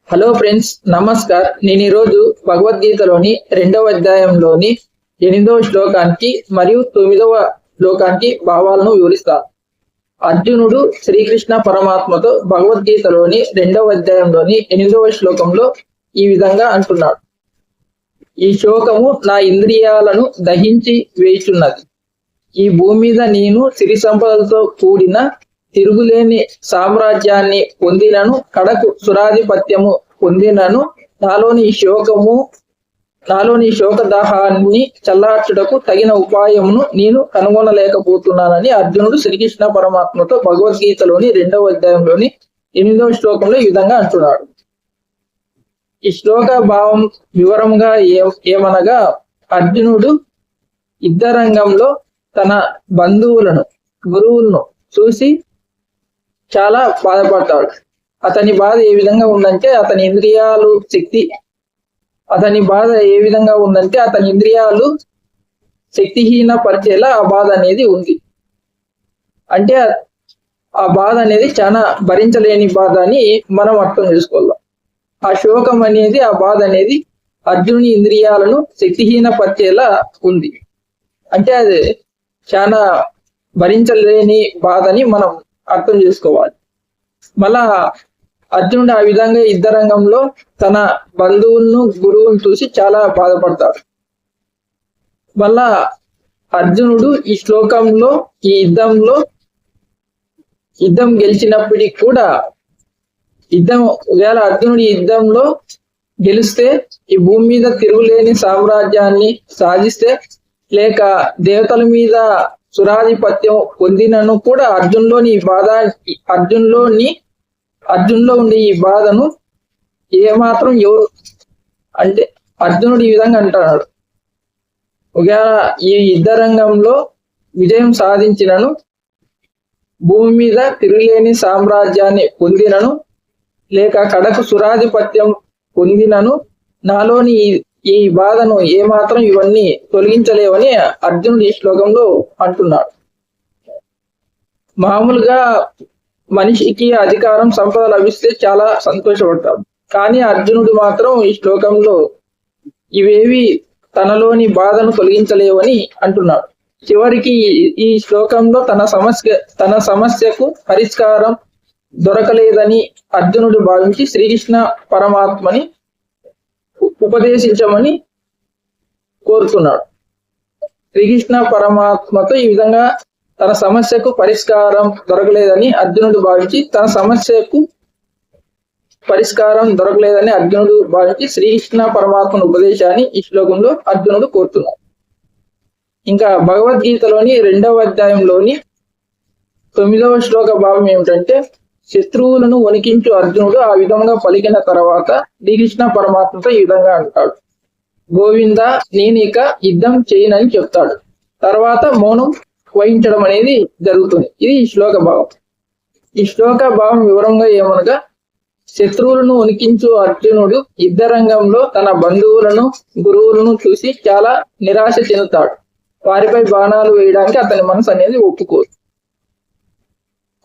Hello friends, namaskar. నేను ఈరోజు భగవద్గీతలోని 2వ అధ్యాయంలోని 8వ శ్లోకానికి మరియు 9వ శ్లోకానికి భావాలను వివరిస్తాను. అర్జునుడు శ్రీకృష్ణ పరమాత్మతో భగవద్గీతలోని 2వ అధ్యాయంలోని 8వ శ్లోకంలో ఈ విధంగా అంటున్నాడు. ఈ శోకము నా ఇంద్రియాలను దహించి వేయుచున్నది. ఈ భూమి మీద నేను సిరి సంపదలతో కూడిన తిరుగులేని సామ్రాజ్యాన్ని పొందినను, కడకు సురాధిపత్యము పొందినను. నాలోని శోకదాహాన్ని చల్లార్చుటకు తగిన ఉపాయమును నేను కనుగొనలేకపోతున్నానని అర్జునుడు శ్రీకృష్ణ పరమాత్మతో భగవద్గీతలోని 2వ అధ్యాయంలోని 8వ శ్లోకంలో ఈ విధంగా అంటున్నాడు. ఈ శ్లోక భావం వివరంగా ఏమనగా, అర్జునుడు యుద్ధరంగంలో తన బంధువులను, గురువులను చూసి చాలా బాధపడతాడు. అతని బాధ ఏ విధంగా ఉందంటే అతని ఇంద్రియాలు శక్తిహీన పరిచేలా ఆ బాధ అనేది ఉంది. అంటే ఆ బాధ అనేది చాలా భరించలేని బాధ అని మనం అర్థం చేసుకోవాలి. ఆ శోకం అనేది, ఆ బాధ అనేది అర్జునుని ఇంద్రియాలను శక్తిహీన పరిచేలా ఉంది. అంటే అది చాలా భరించలేని బాధని మనం అర్థం చేసుకోవాలి. మళ్ళా అర్జునుడు ఆ విధంగా యుద్ధరంగంలో తన బంధువులను, గురువులను చూసి చాలా బాధపడతాడు. మళ్ళా అర్జునుడు ఈ శ్లోకంలో ఈ యుద్ధం గెలిచినప్పటికీ కూడా, ఒకవేళ అర్జునుడు యుద్ధంలో గెలిస్తే ఈ భూమి మీద తిరుగులేని సామ్రాజ్యాన్ని సాధిస్తే, లేక దేవతల మీద సురాధిపత్యం పొందినను కూడా అర్జున్లో ఉండే ఈ బాధను ఏమాత్రం ఎవరు అంటే అర్జునుడు ఈ విధంగా అంటున్నాడు. ఒకవేళ ఈ యుద్ధరంగంలో విజయం సాధించినను, భూమి మీద తిరుగులేని సామ్రాజ్యాన్ని పొందినను, లేక కడకు సురాధిపత్యం పొందినను, నాలోని ఈ బాధను ఏమాత్రం ఇవన్నీ తొలగించలేవని అర్జునుడు ఈ శ్లోకంలో అంటున్నాడు. మామూలుగా మనిషికి అధికారం, సంపద లభిస్తే చాలా సంతోషపడతాడు. కానీ అర్జునుడు మాత్రం ఈ శ్లోకంలో ఇవేవి తనలోని బాధను తొలగించలేవని అంటున్నాడు. చివరికి ఈ శ్లోకంలో తన సమస్యకు పరిష్కారం దొరకలేదని అర్జునుడు భావించి శ్రీకృష్ణ పరమాత్మని ఉపదేశించమని కోరుతున్నాడు. శ్రీకృష్ణ పరమాత్మతో ఈ విధంగా తన సమస్యకు పరిష్కారం దొరకలేదని అర్జునుడు భావించి శ్రీకృష్ణ పరమాత్మను ఉపదేశాన్ని ఈ శ్లోకంలో అర్జునుడు కోరుతున్నాడు. ఇంకా భగవద్గీతలోని 2వ అధ్యాయంలోని 9వ శ్లోక భావం ఏమిటంటే, శత్రువులను వణికించు అర్జునుడు ఆ విధంగా పలికిన తర్వాత శ్రీకృష్ణ పరమాత్మతో ఈ విధంగా అంటాడు. గోవింద, నేను ఇక యుద్ధం చేయనని చెప్తాడు. తర్వాత మౌనం వహించడం అనేది జరుగుతుంది. ఇది ఈ శ్లోక భావం. ఈ శ్లోక భావం వివరంగా ఏమనగా, శత్రువులను వణికించు అర్జునుడు యుద్ధరంగంలో తన బంధువులను, గురువులను చూసి చాలా నిరాశ చెందుతాడు. వారిపై బాణాలు వేయడానికి అతని మనసు అనేది ఒప్పుకోదు.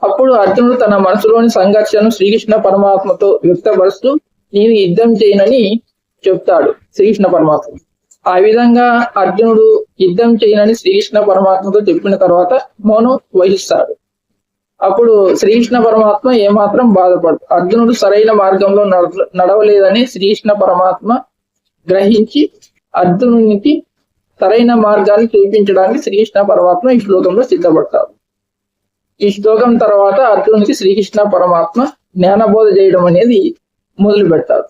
అప్పుడు అర్జునుడు తన మనసులోని సంఘర్షణను శ్రీకృష్ణ పరమాత్మతో వ్యక్తపరుస్తూ నేను యుద్ధం చేయనని చెప్తాడు శ్రీకృష్ణ పరమాత్మ. ఆ విధంగా అర్జునుడు యుద్ధం చేయనని శ్రీకృష్ణ పరమాత్మతో చెప్పిన తర్వాత మౌనం వహిస్తాడు. అప్పుడు శ్రీకృష్ణ పరమాత్మ ఏమాత్రం బాధపడదు. అర్జునుడు సరైన మార్గంలో నడవలేదని శ్రీకృష్ణ పరమాత్మ గ్రహించి అర్జునునికి సరైన మార్గాన్ని చూపించడానికి శ్రీకృష్ణ పరమాత్మ ఈ శ్లోకంలో సిద్ధపడతాడు. ఈ శ్లోకం తర్వాత అర్జునునికి శ్రీకృష్ణ పరమాత్మ జ్ఞానబోధ చేయడం అనేది మొదలు పెడతాడు.